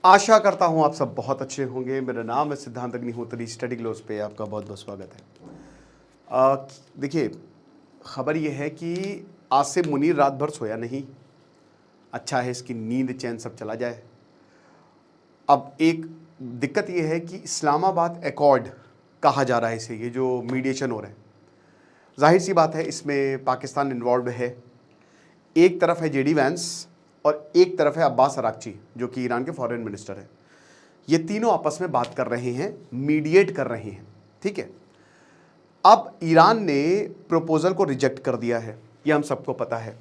आशा करता हूँ आप सब बहुत अच्छे होंगे। मेरा नाम है सिद्धांत अग्निहोत्री। स्टडी ग्लोस पे आपका बहुत बहुत स्वागत है। देखिए, खबर ये है कि आज से मुनीर रात भर सोया नहीं। अच्छा है इसकी नींद चैन सब चला जाए। अब एक दिक्कत ये है कि इस्लामाबाद एकॉर्ड कहा जा रहा है इसे, ये जो मीडिएशन हो रहा है, जाहिर सी बात है इसमें पाकिस्तान इन्वॉल्व है। एक तरफ है जेडी वैंस और एक तरफ है अब्बास अराक्ची जो कि ईरान के फॉरेन मिनिस्टर हैं। ये तीनों आपस में बात कर रहे हैं, मीडिएट कर रहे हैं, ठीक है। अब ईरान ने प्रपोजल को रिजेक्ट कर दिया है, ये हम सबको पता है।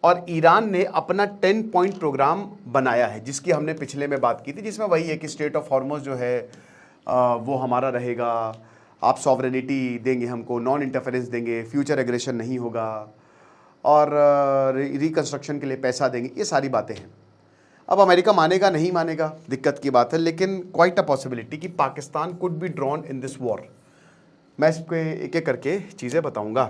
और ईरान ने अपना 10 पॉइंट प्रोग्राम बनाया है, जिसकी हमने पिछले में बात की थी, जिसमें वही है कि स्टेट ऑफ हॉर्मुज़ जो है वो हमारा रहेगा, आप सॉवरेनिटी देंगे हमको, नॉन इंटरफेरेंस देंगे, फ्यूचर एग्रेशन नहीं होगा और रिकंस्ट्रक्शन के लिए पैसा देंगे, ये सारी बातें हैं। अब अमेरिका मानेगा नहीं मानेगा दिक्कत की बात है, लेकिन क्वाइट अ पॉसिबिलिटी कि Pakistan could be drawn in this war. मैं इसको एक एक करके चीज़ें बताऊंगा।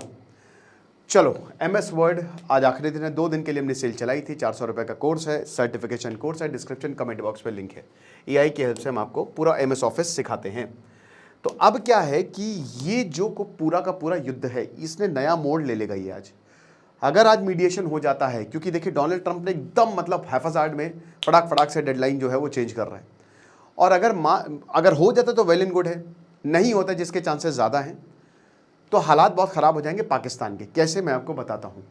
चलो, MS वर्ड आज आखिरी दिन है, 2 दिन के लिए हमने सेल चलाई थी। 400 रुपये का कोर्स है, सर्टिफिकेशन कोर्स है, डिस्क्रिप्शन कमेंट बॉक्स पे लिंक है। AI की हेल्प से हम आपको पूरा MS ऑफिस सिखाते हैं। तो अब क्या है कि ये जो को पूरा का पूरा युद्ध है, इसने नया मोड़ ले लेगा ये आज। अगर आज मीडिएशन हो जाता है, क्योंकि देखिए डोनाल्ड ट्रंप ने एकदम मतलब हैफाजार्ड में फटाक फटाक से डेडलाइन जो है वो चेंज कर रहा है। और अगर हो जाता तो वेल एंड गुड है, नहीं होता जिसके चांसेस ज़्यादा हैं तो हालात बहुत ख़राब हो जाएंगे पाकिस्तान के। कैसे, मैं आपको बताता हूँ।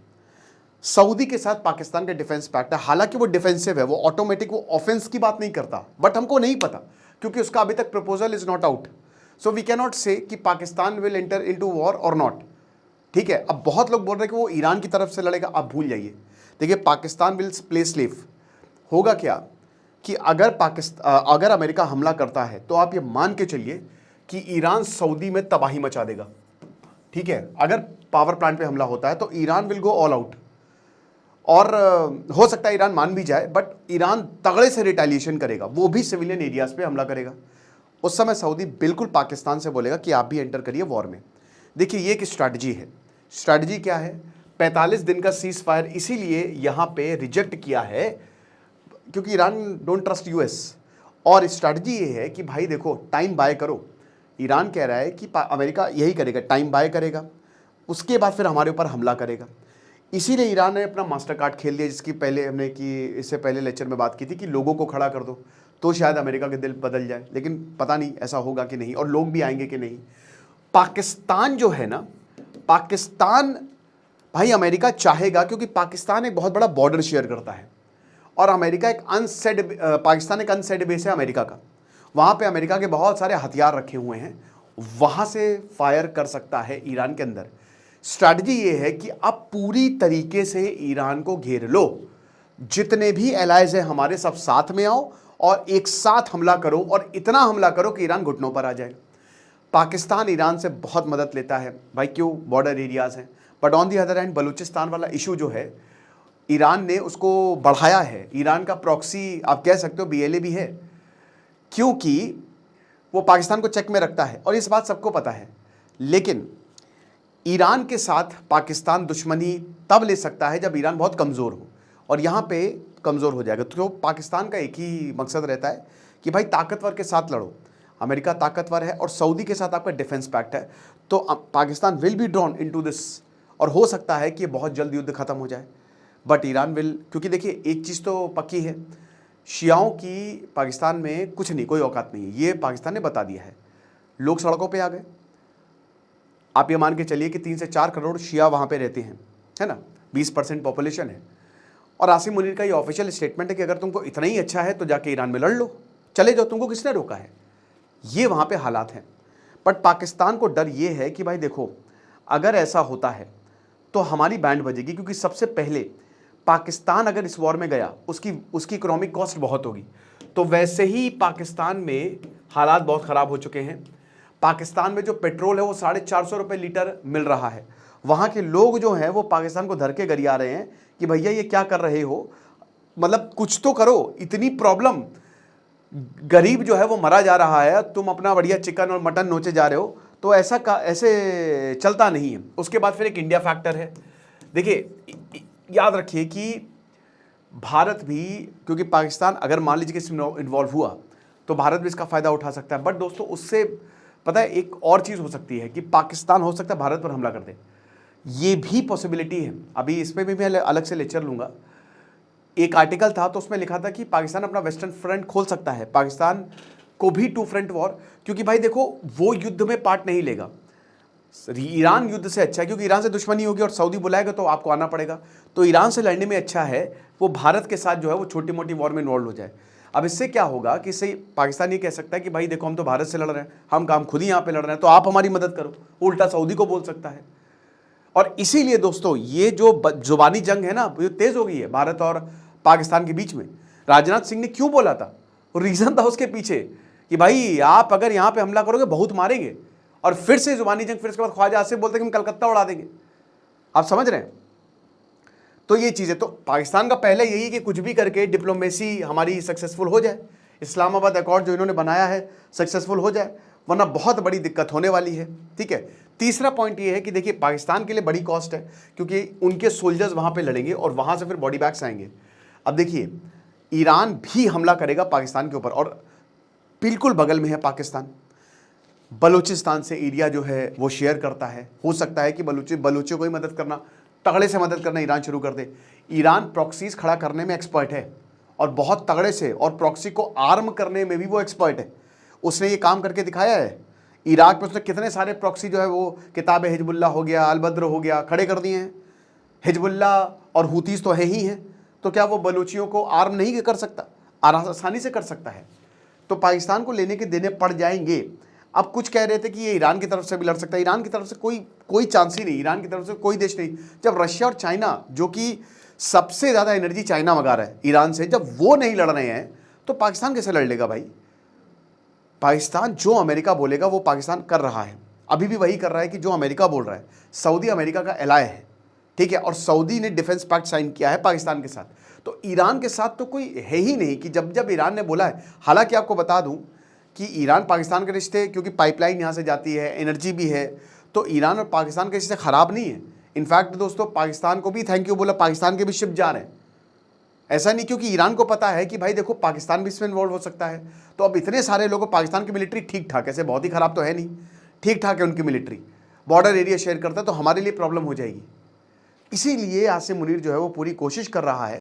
सऊदी के साथ पाकिस्तान का डिफेंस पैक्ट है, हालांकि वो डिफेंसिव है, वो ऑटोमेटिक, वो ऑफेंस की बात नहीं करता, बट हमको नहीं पता क्योंकि उसका अभी तक proposal is not out. So we can not say कि Pakistan will enter into war और नॉट, ठीक है। अब बहुत लोग बोल रहे हैं कि वो ईरान की तरफ से लड़ेगा, आप भूल जाइए। देखिए, पाकिस्तान विल प्ले स्लेव। होगा क्या कि अगर अमेरिका हमला करता है तो आप ये मान के चलिए कि ईरान सऊदी में तबाही मचा देगा, ठीक है। अगर पावर प्लांट पे हमला होता है तो Iran will go all out. और हो सकता है ईरान मान भी जाए, बट ईरान तगड़े से रिटेलिएशन करेगा, वो भी सिविलियन एरियाज पे हमला करेगा। उस समय सऊदी बिल्कुल पाकिस्तान से बोलेगा कि आप भी एंटर करिए वॉर में। देखिए, ये एक स्ट्रैटेजी है। स्ट्रैटेजी क्या है? 45 दिन का सीज फायर इसीलिए यहाँ पे रिजेक्ट किया है क्योंकि ईरान डोंट ट्रस्ट US। और स्ट्रैटेजी ये है कि भाई देखो, टाइम बाय करो। ईरान कह रहा है कि अमेरिका यही करेगा, टाइम बाय करेगा, उसके बाद फिर हमारे ऊपर हमला करेगा। इसीलिए ईरान ने अपना मास्टर कार्ड खेल दिया, जिसकी पहले हमने कि इससे पहले लेक्चर में बात की थी कि लोगों को खड़ा कर दो तो शायद अमेरिका के दिल बदल जाए, लेकिन पता नहीं ऐसा होगा कि नहीं, और लोग भी आएंगे कि नहीं। पाकिस्तान जो है ना, पाकिस्तान भाई अमेरिका चाहेगा, क्योंकि पाकिस्तान एक बहुत बड़ा बॉर्डर शेयर करता है और अमेरिका एक पाकिस्तान एक अनसेड बेस है अमेरिका का। वहाँ पे अमेरिका के बहुत सारे हथियार रखे हुए हैं, वहाँ से फायर कर सकता है ईरान के अंदर। स्ट्रैटेजी ये है कि अब पूरी तरीके से ईरान को घेर लो, जितने भी एलाइज हैं हमारे सब साथ में आओ और एक साथ हमला करो, और इतना हमला करो कि ईरान घुटनों पर आ जाए। पाकिस्तान ईरान से बहुत मदद लेता है भाई, क्यों? बॉर्डर एरियाज हैं। But on the other hand Balochistan वाला इशू जो है, ईरान ने उसको बढ़ाया है। ईरान का प्रॉक्सी आप कह सकते हो BLA भी है, क्योंकि वो पाकिस्तान को चेक में रखता है और इस बात सबको पता है। लेकिन ईरान के साथ पाकिस्तान दुश्मनी तब ले सकता है जब ईरान बहुत कमज़ोर हो, और यहाँ पे कमज़ोर हो जाएगा। तो पाकिस्तान का एक ही मकसद रहता है कि भाई ताकतवर के साथ लड़ो। अमेरिका ताकतवर है और सऊदी के साथ आपका डिफेंस पैक्ट है, तो Pakistan will be drawn into this, और हो सकता है कि ये बहुत जल्द युद्ध खत्म हो जाए। बट ईरान विल, क्योंकि देखिए एक चीज़ तो पक्की है, शियाओं की पाकिस्तान में कुछ नहीं, कोई औकात नहीं है, ये पाकिस्तान ने बता दिया है। लोग सड़कों पे आ गए। आप ये मान के चलिए कि 3 से 4 करोड़ शिया वहाँ पे रहते हैं, है ना, 20% पॉपुलेशन है। और आसिम मुनीर का ये ऑफिशियल स्टेटमेंट है कि अगर तुमको इतना ही अच्छा है तो जाके ईरान में लड़ लो, चले जाओ, तुमको किसने रोका है। ये वहाँ पे हालात हैं। बट पाकिस्तान को डर ये है कि भाई देखो, अगर ऐसा होता है तो हमारी बैंड बजेगी, क्योंकि सबसे पहले पाकिस्तान अगर इस वॉर में गया, उसकी इकोनॉमिक कॉस्ट बहुत होगी। तो वैसे ही पाकिस्तान में हालात बहुत ख़राब हो चुके हैं। पाकिस्तान में जो पेट्रोल है वो 450 रुपये लीटर मिल रहा है। वहाँ के लोग जो हैं वो पाकिस्तान को धर के गरिया रहे हैं कि भैया ये क्या कर रहे हो, मतलब कुछ तो करो, इतनी प्रॉब्लम, गरीब जो है वो मरा जा रहा है, तुम अपना बढ़िया चिकन और मटन नोचे जा रहे हो, तो ऐसे चलता नहीं है। उसके बाद फिर एक इंडिया फैक्टर है। देखिए, याद रखिए कि भारत भी, क्योंकि पाकिस्तान अगर मान लीजिए कि इसमें इन्वॉल्व हुआ तो भारत भी इसका फ़ायदा उठा सकता है। बट दोस्तों उससे पता है एक और चीज़ हो सकती है कि पाकिस्तान हो सकता है भारत पर हमला कर दे, ये भी पॉसिबिलिटी है। अभी इस पर भी मैं अलग से लेक्चर लूँगा। एक आर्टिकल था तो उसमें लिखा था कि पाकिस्तान अपना वेस्टर्न फ्रंट खोल सकता है, पाकिस्तान को भी टू फ्रंट वॉर, क्योंकि भाई देखो वो युद्ध में पार्ट नहीं लेगा। ईरान युद्ध से अच्छा है, क्योंकि ईरान से दुश्मनी होगी और सऊदी बुलाएगा तो आपको आना पड़ेगा, तो ईरान से लड़ने में अच्छा है वो भारत के साथ जो है वो छोटी मोटी वॉर में इन्वॉल्व हो जाए। अब इससे क्या होगा कि इससे पाकिस्तान ये कह सकता है कि भाई देखो हम तो भारत से लड़ रहे हैं, हम काम खुद ही यहाँ पे लड़ रहे हैं, तो आप हमारी मदद करो, उल्टा सऊदी को बोल सकता है। और इसीलिए दोस्तों ये जो जुबानी जंग है ना वो तेज हो गई है भारत और पाकिस्तान के बीच में। राजनाथ सिंह ने क्यों बोला था, रीजन था उसके पीछे कि भाई आप अगर यहाँ पे हमला करोगे बहुत मारेंगे, और फिर से जुबानी जंग, फिर उसके बाद ख्वाजा आसिफ बोलते कि हम कलकत्ता उड़ा देंगे। आप समझ रहे हैं? तो ये चीज़ है। तो पाकिस्तान का पहले यही कि कुछ भी करके डिप्लोमेसी हमारी सक्सेसफुल हो जाए, इस्लामाबाद अकॉर्ड जो इन्होंने बनाया है सक्सेसफुल हो जाए, वरना बहुत बड़ी दिक्कत होने वाली है। ठीक है। तीसरा पॉइंट ये है कि देखिए पाकिस्तान के लिए बड़ी कॉस्ट है, क्योंकि उनके सोल्जर्स वहाँ पे लड़ेंगे और वहाँ से फिर बॉडी बैग्स आएंगे। अब देखिए ईरान भी हमला करेगा पाकिस्तान के ऊपर, और बिल्कुल बगल में है पाकिस्तान, बलूचिस्तान से एरिया जो है वो शेयर करता है। हो सकता है कि बलूचियों को ही मदद करना, तगड़े से मदद करना ईरान शुरू कर दे। ईरान प्रॉक्सीज खड़ा करने में एक्सपर्ट है और बहुत तगड़े से, और प्रॉक्सी को आर्म करने में भी वो एक्सपर्ट है। उसने ये काम करके दिखाया है। इराक में उसने कितने सारे प्रॉक्सी जो है वो किताब हिजबुल्लाह हो गया, अलबद्र हो गया, खड़े कर दिए हैं। हिजबुल्लाह और हुतीस तो है ही हैं, तो क्या वो बलूचियों को आर्म नहीं कर सकता? आसानी से कर सकता है। तो पाकिस्तान को लेने के देने पड़ जाएंगे। अब कुछ कह रहे थे कि ये ईरान की तरफ से भी लड़ सकता है, ईरान की तरफ से कोई चांस ही नहीं, ईरान की तरफ से कोई देश नहीं। जब रशिया और चाइना, जो कि सबसे ज़्यादा एनर्जी चाइना मंगा रहा है ईरान से, जब वो नहीं लड़ रहे हैं तो पाकिस्तान कैसे लड़ लेगा भाई? पाकिस्तान जो अमेरिका बोलेगा वो पाकिस्तान कर रहा है, अभी भी वही कर रहा है कि जो अमेरिका बोल रहा है। सऊदी अमेरिका का एलाय है, ठीक है, और सऊदी ने डिफेंस पैक्ट साइन किया है पाकिस्तान के साथ। तो ईरान के साथ तो कोई है ही नहीं कि जब ईरान ने बोला है। हालांकि आपको बता दूं कि ईरान पाकिस्तान के रिश्ते, क्योंकि पाइपलाइन यहाँ से जाती है, एनर्जी भी है, तो ईरान और पाकिस्तान के रिश्ते ख़राब नहीं है। इनफैक्ट दोस्तों पाकिस्तान को भी थैंक यू बोला, पाकिस्तान के भी शिप जा रहे हैं। ऐसा नहीं, क्योंकि ईरान को पता है कि भाई देखो पाकिस्तान भी इसमें इन्वॉल्व हो सकता है। तो अब इतने सारे लोगों, पाकिस्तान की मिलिट्री ठीक ठाक, ऐसे बहुत ही ख़राब तो है नहीं, ठीक ठाक है उनकी मिलिट्री, बॉर्डर एरिया शेयर करता है, तो हमारे लिए प्रॉब्लम हो जाएगी। इसीलिए आसिम मुनीर जो है वो पूरी कोशिश कर रहा है